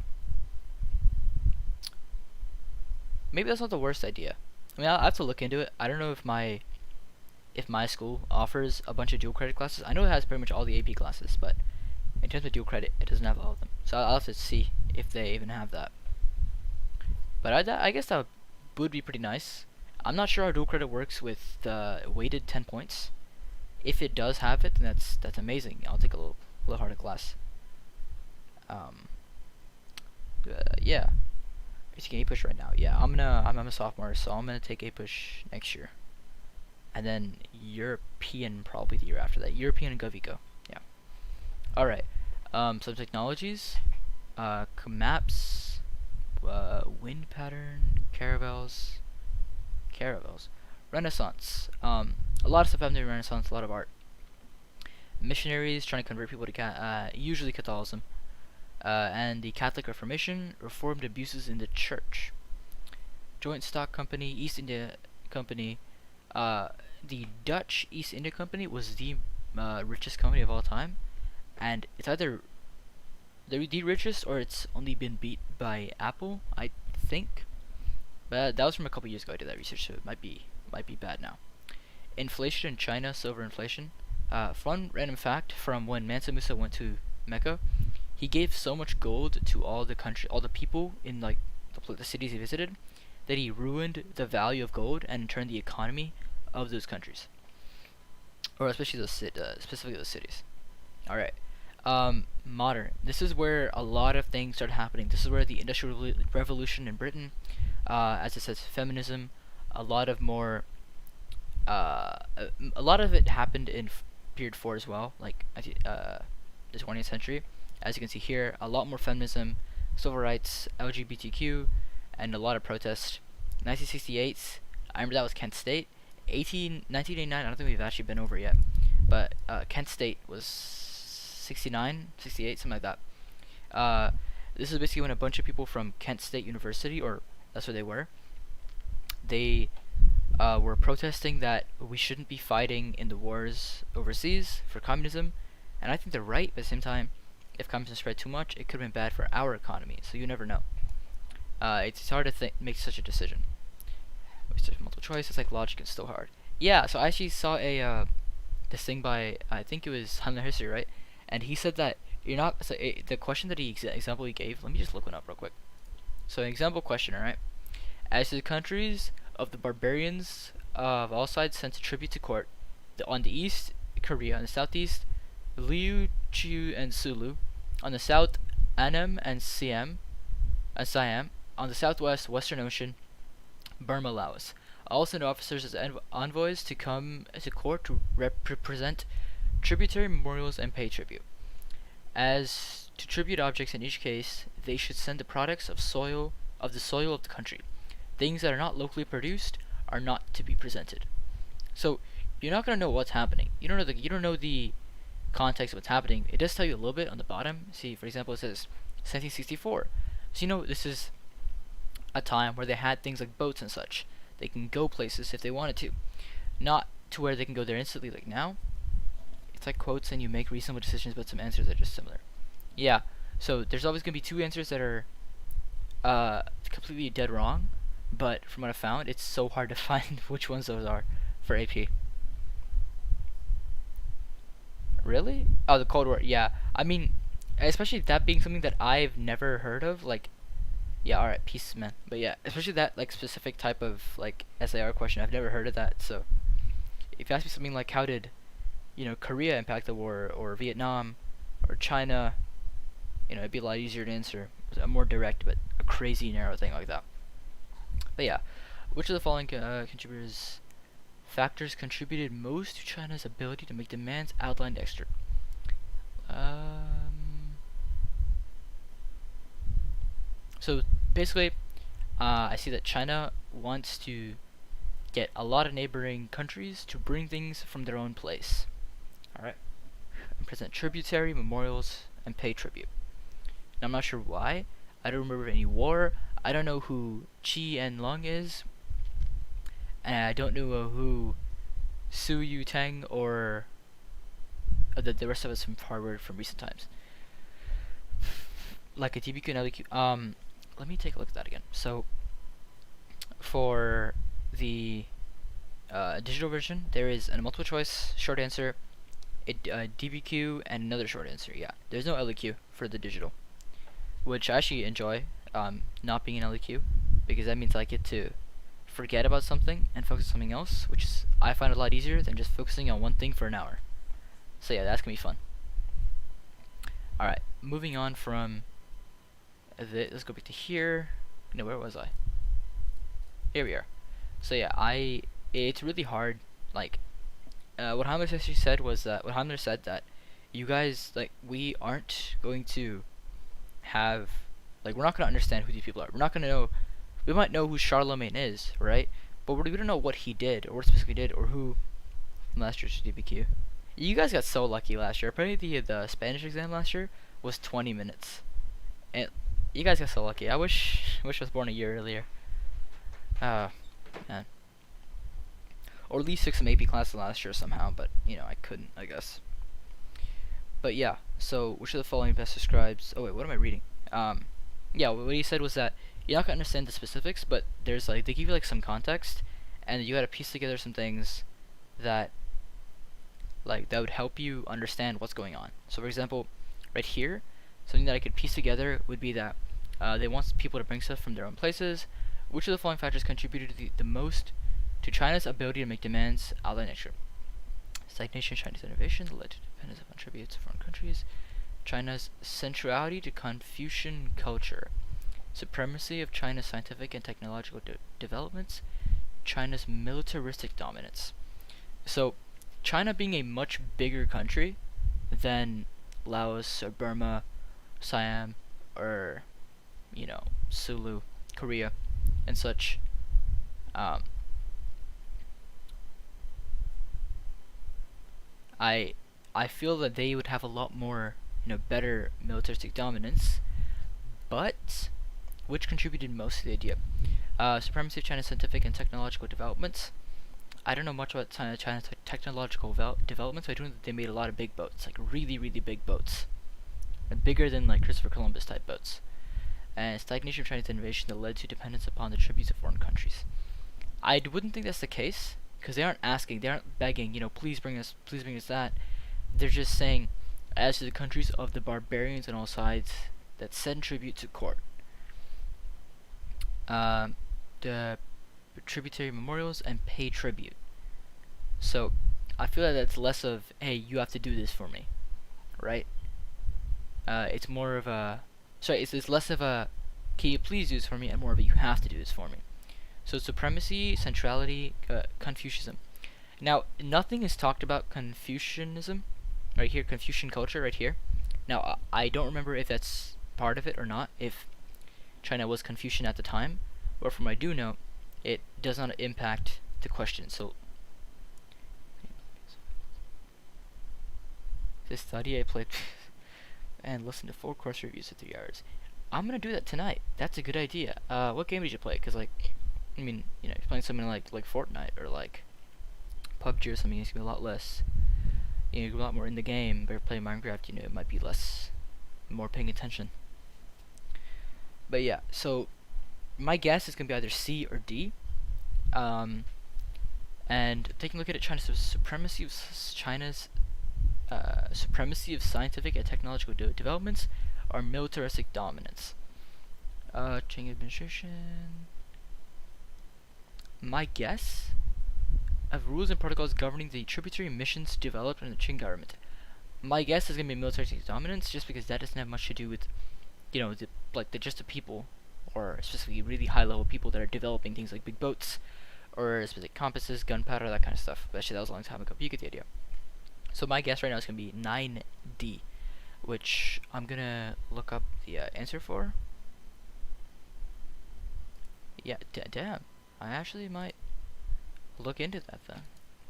Maybe that's not the worst idea. I mean, I'll have to look into it. I don't know if my school offers a bunch of dual credit classes. I know it has pretty much all the AP classes, but in terms of dual credit, it doesn't have all of them. So I'll have to see if they even have that. But I guess that would be pretty nice. I'm not sure how dual credit works with the weighted 10 points. If it does have it, then that's amazing. I'll take a little harder class. Um, yeah. You're taking A push right now. Yeah, I'm a sophomore, so I'm gonna take A push next year, and then European probably the year after that. European and GovEco. Yeah. All right. Some technologies. Maps. Wind pattern. Caravels. Renaissance. A lot of stuff happened in Renaissance. A lot of art. Missionaries trying to convert people to usually Catholicism. And the Catholic Reformation, reformed abuses in the church. Joint stock company, East India Company. The Dutch East India Company was the richest company of all time, and it's either the richest or it's only been beat by Apple, I think. But that was from a couple years ago. I did that research, so it might be bad now. Inflation in China, silver inflation. Fun random fact from when Mansa Musa went to Mecca. He gave so much gold to all the people in like the cities he visited, that he ruined the value of gold and in turn the economy of those countries, or especially specifically those cities. All right, modern. This is where a lot of things started happening. This is where the Industrial Revolution in Britain, as it says, feminism, a lot of it happened in period 4 as well, like the 20th century. As you can see here, a lot more feminism, civil rights, LGBTQ, and a lot of protests. 1968, I remember that was Kent State. 1989, I don't think we've actually been over yet, but Kent State was 69, 68, something like that. This is basically when a bunch of people from Kent State University, or that's where they were protesting that we shouldn't be fighting in the wars overseas for communism, and I think they're right, but at the same time, if communism spread too much, it could have been bad for our economy, so you never know. It's hard to make such a decision. Multiple choice, it's like logic is still hard. Yeah, so I actually saw this thing by, I think it was Hunter History, right? And he said that you're not, so the question that example he gave, let me just look one up real quick. So an example question, alright? As to the countries of the barbarians of all sides sent tribute to court, on the east, Korea, on the southeast, Liu, Chu, and Sulu. On the south, Annam and Siam. On the southwest, Western Ocean, Burma, Laos. All sent officers as envoys to come to court to represent tributary memorials and pay tribute. As to tribute objects in each case, they should send the products of the soil of the country. Things that are not locally produced are not to be presented. So you're not gonna know what's happening. You don't know the context of what's happening. It does tell you a little bit on the bottom. See, for example, it says 1764. So this is a time where they had things like boats and such. They can go places if they wanted to, not to where they can go there instantly like now. It's like quotes and you make reasonable decisions, but some answers are just similar. Yeah, so there's always gonna be two answers that are completely dead wrong, but from what I found, it's so hard to find which ones those are for AP. Really? Oh, the Cold War. Yeah. I mean, especially that being something that I've never heard of. Like, yeah, alright, peace, man. But yeah, especially that, like, specific type of, like, SAR question. I've never heard of that. So, if you ask me something like, how did, Korea impact the war, or Vietnam, or China, it'd be a lot easier to answer. A more direct, but a crazy narrow thing like that. But yeah, which of the following factors contributed most to China's ability to make demands outlined extra? So basically, I see that China wants to get a lot of neighboring countries to bring things from their own place. Alright. And present tributary, memorials, and pay tribute. Now I'm not sure why. I don't remember any war. I don't know who Qi and Lung is. And I don't know who Su Yu Tang or the rest of us from Harvard from recent times. Like a TBQ and LQ. Let me take a look at that again. So, for the digital version, there is a multiple choice short answer, a DBQ, and another short answer. Yeah, there's no LQ for the digital, which I actually enjoy. Not being an LQ, because that means I get to forget about something and focus on something else, which is I find a lot easier than just focusing on one thing for an hour. So yeah, that's gonna be fun. All right, moving on from let's go back to here. No, where was I? Here we are. So yeah, it's really hard. Like, what Hamler actually said was that you guys, like, we aren't going to have, like, we're not going to understand who these people are. We're not going to know. We might know who Charlemagne is, right? But we don't know what he did or what specifically did or who. Last year's DBQ. You guys got so lucky last year. Apparently the Spanish exam last year was 20 minutes, and you guys got so lucky. I wish I was born a year earlier. Man. Or at least took some AP classes last year somehow, but you know I couldn't, I guess. But yeah, so which of the following best describes? Oh wait, what am I reading? Yeah, what he said was that you're not gonna understand the specifics, but there's like they give you like some context, and you gotta piece together some things that that would help you understand what's going on. So for example, right here, something that I could piece together would be that they want people to bring stuff from their own places. Which of the following factors contributed the most to China's ability to make demands out of nature? Stagnation, Chinese innovation, led to dependence upon tributes of foreign countries. China's centrality to Confucian culture. Supremacy of China's scientific and technological developments. China's militaristic dominance. So, China being a much bigger country than Laos or Burma, Siam, or, you know, Sulu, Korea, and such. I feel that they would have a lot more, better militaristic dominance, but which contributed most to the idea? Supremacy of China's scientific and technological developments. I don't know much about China's technological developments, but I do know that they made a lot of big boats, like really, really big boats, bigger than like Christopher Columbus type boats. And stagnation of Chinese innovation that led to dependence upon the tributes of foreign countries. I wouldn't think that's the case, because they aren't begging, please bring us that. They're just saying, as to the countries of the barbarians on all sides that send tribute to court. The tributary memorials and pay tribute. So, I feel like that's less of, hey, you have to do this for me, right? It's more of a, it's less of a, can you please do this for me, and more of a, you have to do this for me. So supremacy, centrality, Confucianism. Now, nothing is talked about Confucianism, right here, Confucian culture, right here. Now, I don't remember if that's part of it or not, if China was Confucian at the time, but from what I do know, it does not impact the question. So, this study I played and listened to 4 course reviews of 3 hours. I'm gonna do that tonight. That's a good idea. What game did you play? Cause you're playing something like Fortnite or like PUBG or something. It's gonna be a lot less. You're a lot more in the game. But you're playing Minecraft. It might be more paying attention. But yeah, so my guess is gonna be either C or D. And taking a look at it, China's supremacy of scientific and technological developments, or militaristic dominance. Qing administration. My guess of rules and protocols governing the tributary missions developed in the Qing government. My guess is gonna be militaristic dominance, just because that doesn't have much to do with, just the people, or specifically really high level people that are developing things like big boats, or specific compasses, gunpowder, that kind of stuff. But actually, that was a long time ago. But you get the idea. So my guess right now is gonna be 9D, which I'm gonna look up the answer for. Yeah, damn. I actually might look into that then.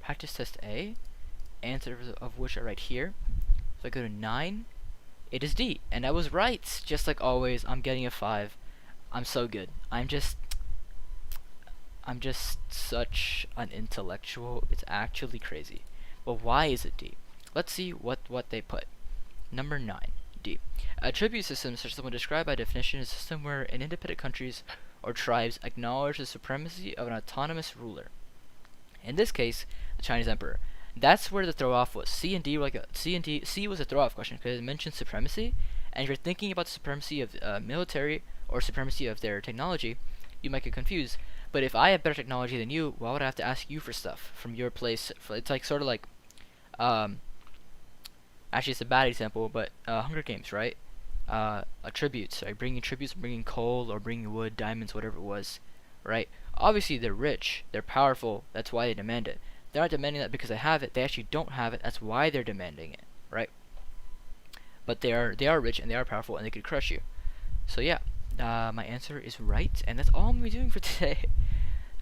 Practice test A, answers of which are right here. So I go to 9, it is D, and I was right. Just like always, I'm getting a 5. I'm so good. I'm just such an intellectual. It's actually crazy. But why is it D? Let's see what they put. Number 9, D. A tribute system, such as the one described by definition, is a system where an independent countries or tribes acknowledge the supremacy of an autonomous ruler. In this case, the Chinese emperor. That's where the throw-off was. C and D were C was a throw-off question because it mentioned supremacy, and if you're thinking about the supremacy of military or supremacy of their technology, you might get confused. But if I have better technology than you, why would I have to ask you for stuff from your place? It's like sort of like, um, actually it's a bad example, but Hunger Games, right? Tributes. Right? Bringing tributes, bringing coal or bringing wood, diamonds, whatever it was, right? Obviously they're rich, they're powerful. That's why they demand it. They're not demanding that because they have it. They actually don't have it. That's why they're demanding it, right? But they are rich and they are powerful and they could crush you. So yeah, my answer is right, and that's all I'm gonna be doing for today.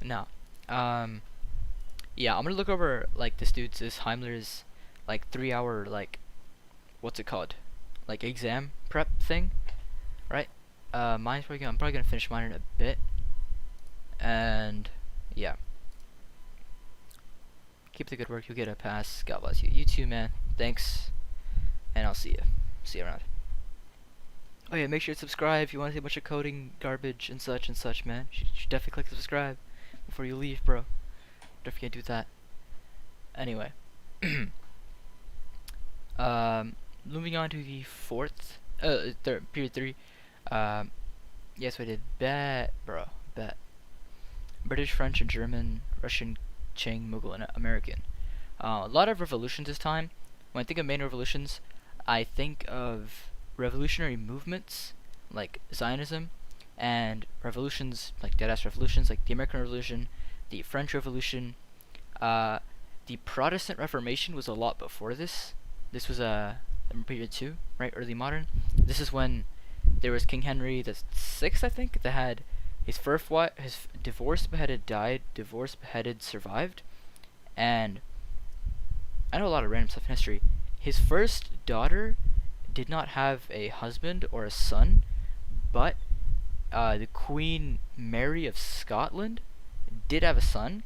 Now, yeah, I'm gonna look over like this Heimler's like 3 hour like what's it called, like exam prep thing, right? I'm probably gonna finish mine in a bit, and yeah, keep the good work. You'll get a pass. God bless you. You too, man. Thanks, and I'll see you. See you around. Oh yeah, make sure to subscribe if you want to see a bunch of coding garbage and such, man. You should definitely click subscribe before you leave, bro. Don't forget to do that. Anyway, moving on to the period 3. Yes, we did bet, bro, bet. British, French, and German, Russian, Qing, Mughal, and American. A lot of revolutions this time. When I think of main revolutions, I think of revolutionary movements like Zionism, and revolutions like deadass revolutions like the American Revolution, the French Revolution. The Protestant Reformation was a lot before this. This was period 2, right? Early modern. This is when there was King Henry the Sixth, I think, that had his first wife, his divorced, beheaded, died, divorced, beheaded, survived, and I know a lot of random stuff in history. His first daughter did not have a husband or a son, but the Queen Mary of Scotland did have a son,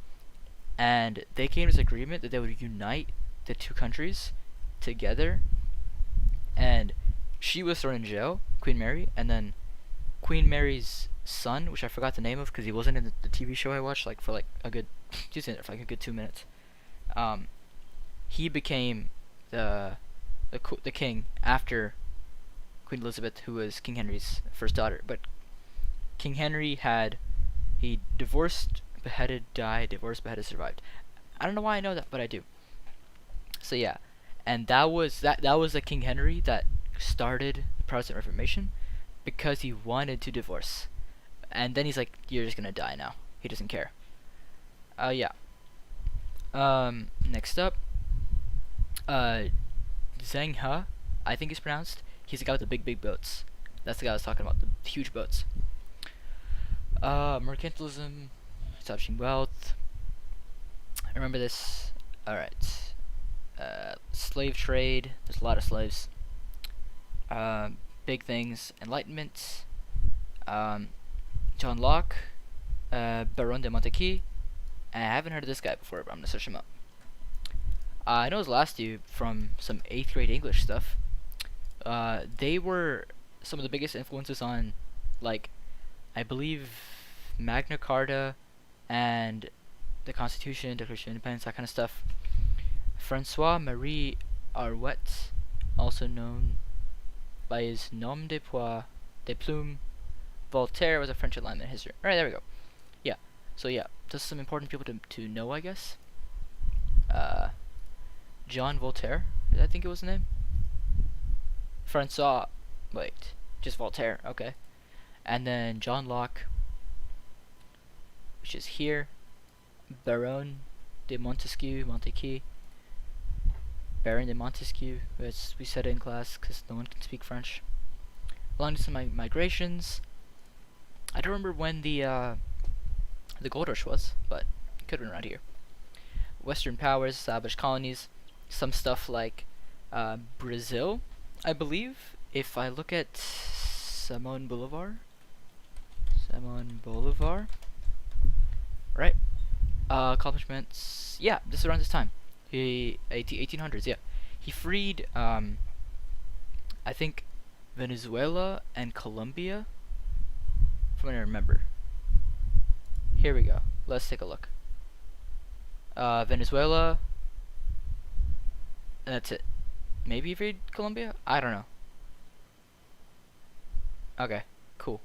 and they came to this agreement that they would unite the two countries together, and she was thrown in jail, Queen Mary, and then Queen Mary's son, which I forgot the name of because he wasn't in the TV show I watched like for like a good for like a good 2 minutes. He became the king after Queen Elizabeth, who was King Henry's first daughter. But King Henry he divorced, beheaded, died, divorced, beheaded, survived. I don't know why I know that, but I do. So yeah, and that was the King Henry that started the Protestant Reformation because he wanted to divorce, and then he's like, "You're just gonna die now." He doesn't care. Yeah. Next up, Zheng He, I think it's pronounced. He's the guy with the big boats. That's the guy I was talking about, the huge boats. Mercantilism, establishing wealth. Remember this. Alright. Slave trade. There's a lot of slaves. Big things. Enlightenment. John Locke. Baron de Montesquieu. And I haven't heard of this guy before, but I'm gonna search him up. I know his last two from some 8th grade English stuff. They were some of the biggest influences on, like, I believe Magna Carta and the Constitution, Declaration of Independence, that kind of stuff. Francois Marie Arouet, also known by his nom de plume. Voltaire was a French enlightenment history. Alright, there we go. Yeah. So yeah, just some important people to know, I guess. John Voltaire, I think it was the name. Francois, wait, just Voltaire, okay. And then John Locke, which is here. Baron de Montesquieu, Baron de Montesquieu, as we said in class, because no one can speak French. Long distance migrations. I don't remember when the gold rush was, but it could have been around here. Western powers established colonies. Some stuff like Brazil, I believe. If I look at Simon Bolivar, right? Accomplishments. Yeah, this is around this time. 1800s. Yeah, he freed I think Venezuela and Colombia, from what I remember. Here we go. Let's take a look. Venezuela. And that's it. Maybe he freed Colombia? I don't know. Okay, cool.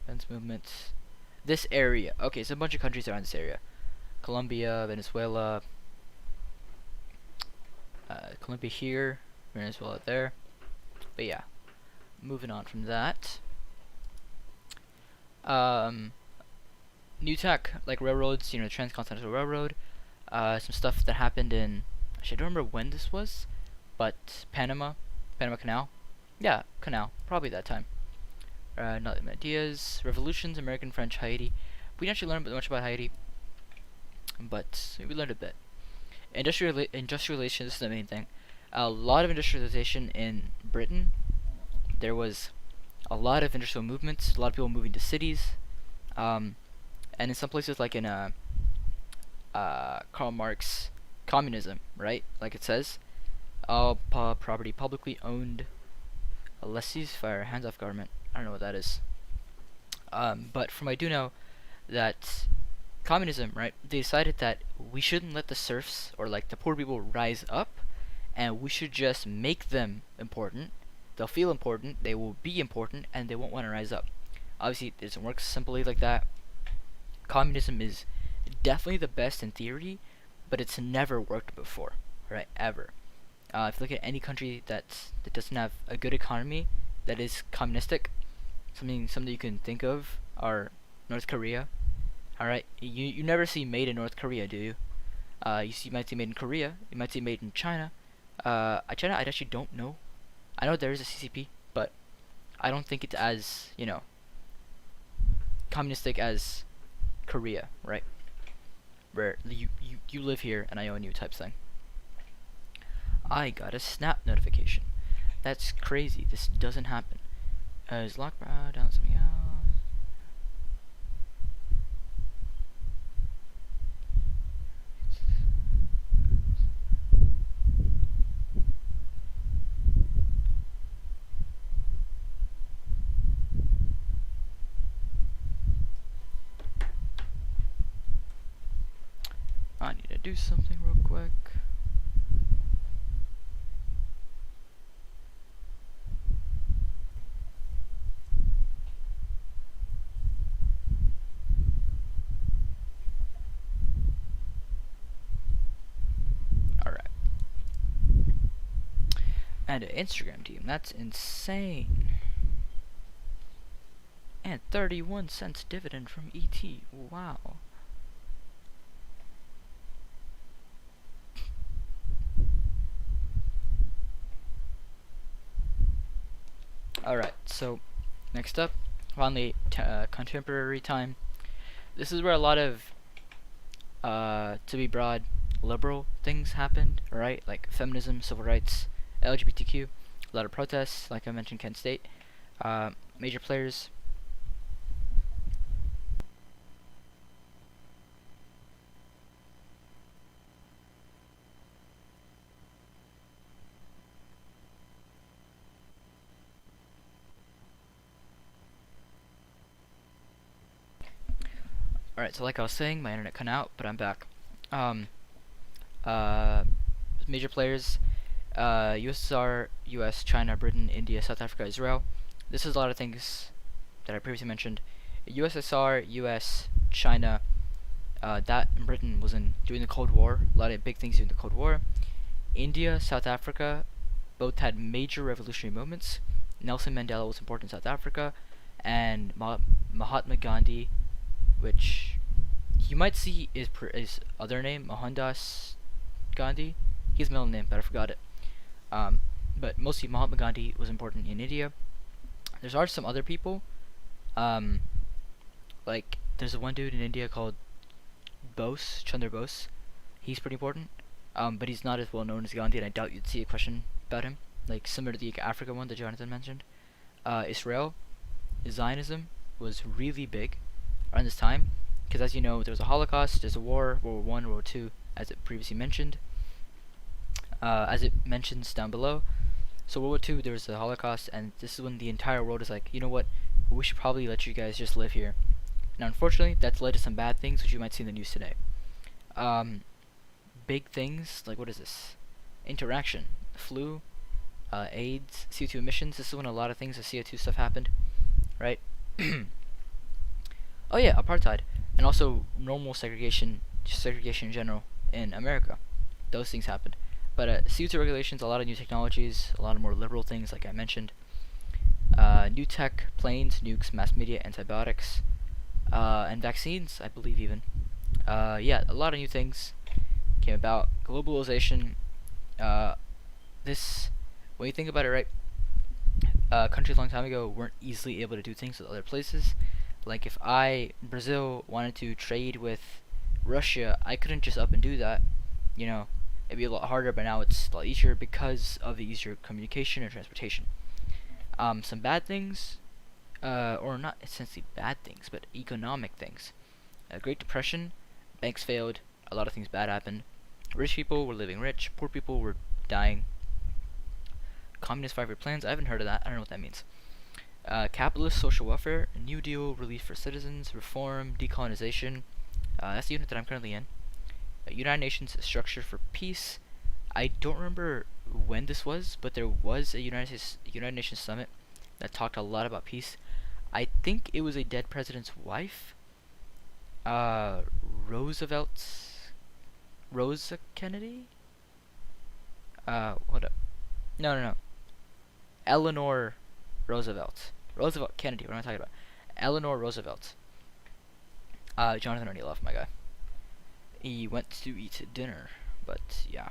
Defense movements. This area. Okay, so a bunch of countries around this area. Colombia, Venezuela, Colombia here, Venezuela there. But yeah, moving on from that. Um, New tech like railroads, you know, the transcontinental railroad. Some stuff that happened in. Actually, I don't remember when this was, but Panama Canal. Yeah, canal. Probably that time. Not ideas, revolutions, American, French, Haiti. We didn't actually learn much about Haiti, but we learned a bit. Industrialization. This is the main thing. A lot of industrialization in Britain. There was a lot of industrial movements. A lot of people moving to cities. Um, and in some places, like in Karl Marx communism, right? Like it says, all property publicly owned, lessees fire hands off government. I don't know what that is. But from I do know that communism, right? They decided that we shouldn't let the serfs or like the poor people rise up, and we should just make them important. They'll feel important, they will be important, and they won't want to rise up. Obviously, it doesn't work simply like that. Communism is definitely the best in theory, but it's never worked before, right? Ever. If you look at any country that doesn't have a good economy that is communistic, something you can think of are North Korea. All right, you never see made in North Korea, do you? You might see made in Korea. You might see made in China. China, I actually don't know. I know there is a CCP, but I don't think it's as communistic as Korea, right? Where you live here and I own you type thing. I got a snap notification. That's crazy. This doesn't happen. Is lockbrow down something else? I need to do something real quick. Alright. And an Instagram team. That's insane. And 31 cents dividend from ET. Wow. Alright, so next up, finally, contemporary time. This is where a lot of, to be broad, liberal things happened, right? Like feminism, civil rights, LGBTQ, a lot of protests, like I mentioned, Kent State. Major players. Alright, so like I was saying, my internet cut out, but I'm back. Um, uh, Major players, USSR, US, China, Britain, India, South Africa, Israel. This is a lot of things that I previously mentioned. USSR, US, China, that Britain was in during the Cold War. A lot of big things during the Cold War. India, South Africa, both had major revolutionary moments. Nelson Mandela was important in South Africa, and Mahatma Gandhi, which you might see his other name, Mohandas Gandhi. His middle name, but I forgot it. But mostly Mahatma Gandhi was important in India. There's also some other people. Like there's one dude in India called Chandra Bose. He's pretty important. But he's not as well known as Gandhi, and I doubt you'd see a question about him, like similar to the Africa one that Jonathan mentioned. Israel, Zionism was really big around this time, because as you know, there was a Holocaust, there's a war, World War I, World War II, as it previously mentioned. As it mentions down below. So World War II, there was the Holocaust, and this is when the entire world is like, you know what, we should probably let you guys just live here. Now, unfortunately, that's led to some bad things, which you might see in the news today. Big things, like what is this? Interaction, flu, AIDS, CO2 emissions. This is when a lot of things, the CO2 stuff happened, right? Oh yeah, apartheid, and also normal segregation, just segregation in general in America. Those things happened. But CO2 regulations, a lot of new technologies, a lot of more liberal things, like I mentioned. New tech, planes, nukes, mass media, antibiotics, and vaccines, I believe even. Yeah, a lot of new things came about. Globalization. Uh, this, when you think about it, right? Countries a long time ago weren't easily able to do things with other places. Like if Brazil, wanted to trade with Russia, I couldn't just up and do that. You know, it'd be a lot harder, but now it's a lot easier because of the easier communication and transportation. Some bad things, or not essentially bad things, but economic things. Great Depression, banks failed, a lot of things bad happened. Rich people were living rich, poor people were dying. Communist 5-year plans, I haven't heard of that, I don't know what that means. Capitalist social welfare, New Deal, relief for citizens, reform, decolonization. That's the unit that I'm currently in. United Nations structure for peace. I don't remember when this was, but there was a United Nations summit that talked a lot about peace. I think it was a dead president's wife, uh, Roosevelt's Rosa Kennedy. Hold up. No. Eleanor Roosevelt. Roosevelt Kennedy. What am I talking about? Eleanor Roosevelt. Jonathan already left, my guy. He went to eat dinner, but yeah.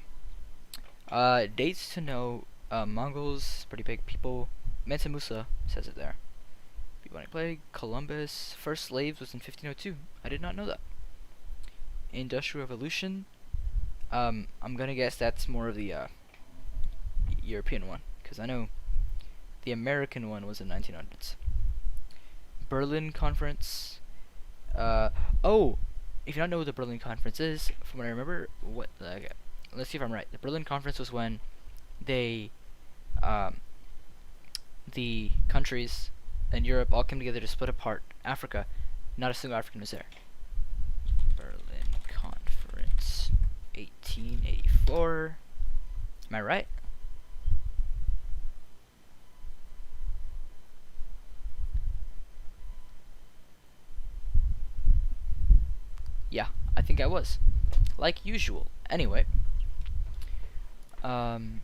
Dates to know. Mongols, pretty big people. Mansa Musa says it there. Bubonic plague. Columbus. First slaves was in 1502. I did not know that. Industrial Revolution. I'm gonna guess that's more of the European one, because I know the American one was in 1900s. Berlin Conference. Oh, if you don't know what the Berlin Conference is, from what I remember, let's see if I'm right. The Berlin Conference was when they, the countries in Europe all came together to split apart Africa. Not a single African was there. Berlin Conference, 1884. Am I right? Yeah, I think I was. Like usual. Anyway. It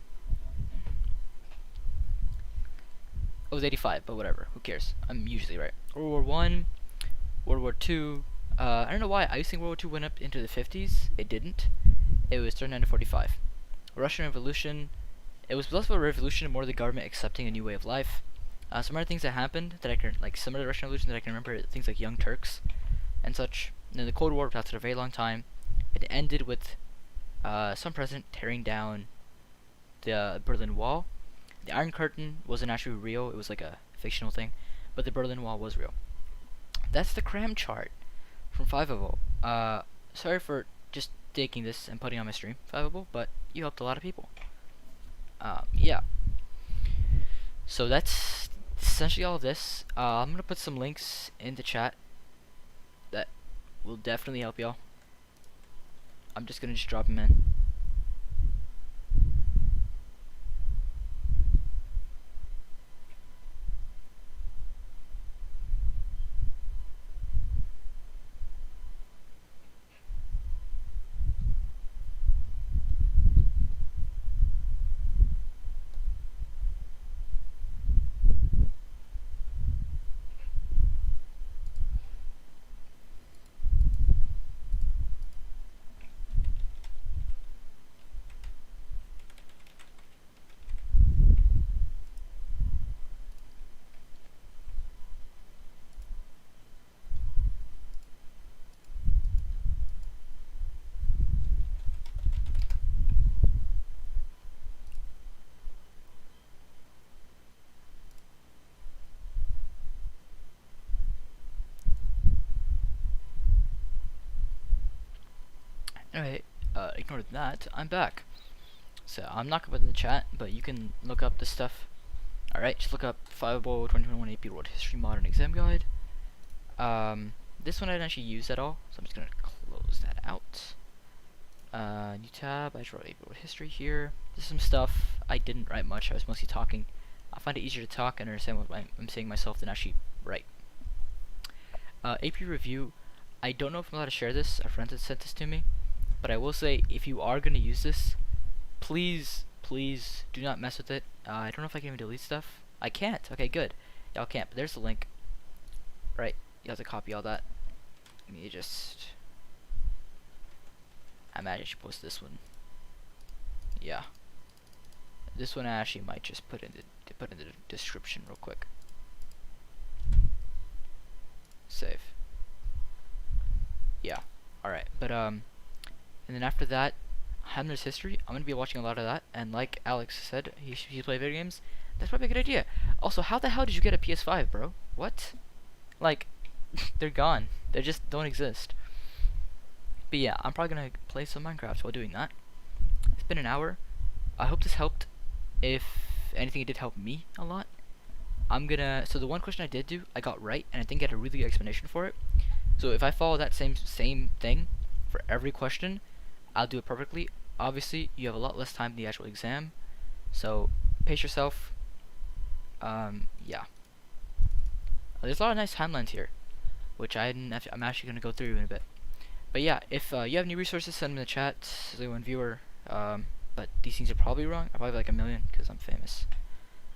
was 85, but whatever. Who cares? I'm usually right. World War One, World War Two. I don't know why. I used to think World War Two went up into the 50s. It didn't. It was turned into 45. Russian Revolution. It was less of a revolution and more the government accepting a new way of life. Some other things that happened that I can, like some of the Russian Revolution that I can remember, things like Young Turks and such. And then the Cold War lasted a very long time. It ended with some president tearing down the Berlin Wall. The Iron Curtain wasn't actually real; it was like a fictional thing, but the Berlin Wall was real. That's the cram chart from 5 sorry for just taking this and putting on my stream, 5 but you helped a lot of people. Yeah. So that's essentially all of this. I'm gonna put some links in the chat that will definitely help y'all. I'm just gonna drop them in. Alright, ignore that. I'm back. So I'm not gonna put it in the chat, but you can look up this stuff. Alright, just look up 2021 AP World History Modern Exam Guide. This one I didn't actually use at all, so I'm just gonna close that out. New tab, I just wrote AP World History here. There's some stuff I didn't write much, I was mostly talking. I find it easier to talk and understand what I'm saying myself than actually write. AP review. I don't know if I'm allowed to share this. A friend had sent this to me, but I will say if you are gonna use this, please, please do not mess with it. I don't know if I can even delete stuff. I can't. Okay, good. Y'all can't. But there's the link. Right. You have to copy all that. Let me just. I might actually post this one. Yeah. This one I actually might just put in the description real quick. Save. Yeah. Alright. But and then after that, Hamler's history. I'm gonna be watching a lot of that, and like Alex said, he play video games. That's probably a good idea. Also, how the hell did you get a PS5, bro? What? Like, they're gone. They just don't exist. But yeah, I'm probably gonna play some Minecraft while doing that. It's been an hour. I hope this helped. If anything, it did help me a lot. So the one question I did do, I got right, and I didn't get a really good explanation for it. So if I follow that same thing for every question, I'll do it perfectly. Obviously, you have a lot less time in the actual exam, so pace yourself. Yeah. There's a lot of nice timelines here, which I'm actually gonna go through in a bit. But yeah, if you have any resources, send them in the chat. There's only one viewer. But these things are probably wrong. I probably have like 1 million because I'm famous.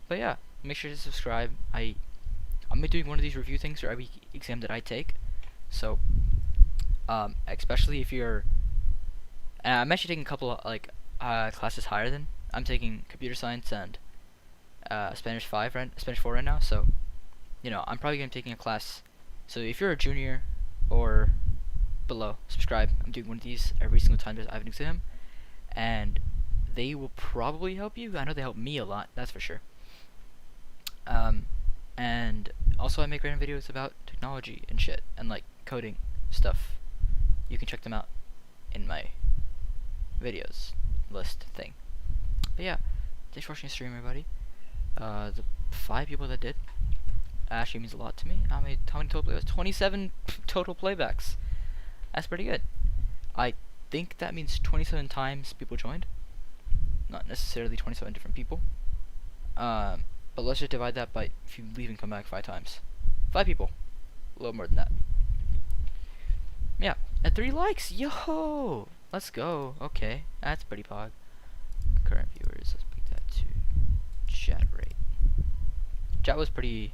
But yeah, make sure to subscribe. I'm gonna be doing one of these review things for every exam that I take. So, especially if you're, I'm actually taking a couple of like classes higher than. I'm taking computer science and Spanish 4 right now. So, you know, I'm probably gonna be taking a class. So if you're a junior or below, subscribe. I'm doing one of these every single time I have an exam, and they will probably help you. I know they help me a lot, that's for sure. And also I make random videos about technology and shit, and like coding stuff. You can check them out in my videos list thing. But yeah, thanks for watching the stream, everybody. The 5 people that did actually means a lot to me. How many total playbacks? 27 total playbacks. That's pretty good. I think that means 27 times people joined, not necessarily 27 different people. But let's just divide that by if you leave and come back 5 times. 5 people. A little more than that. Yeah. And 3 likes. Yo! Let's go. Okay. That's pretty pog. Current viewers. Let's pick that to chat rate. Chat was pretty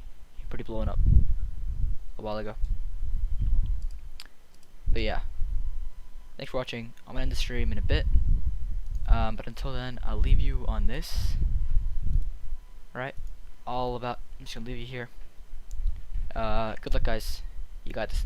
blown up a while ago. But yeah. Thanks for watching. I'm gonna end the stream in a bit. But until then, I'll leave you on this. Right? I'm just gonna leave you here. Good luck, guys. You got this.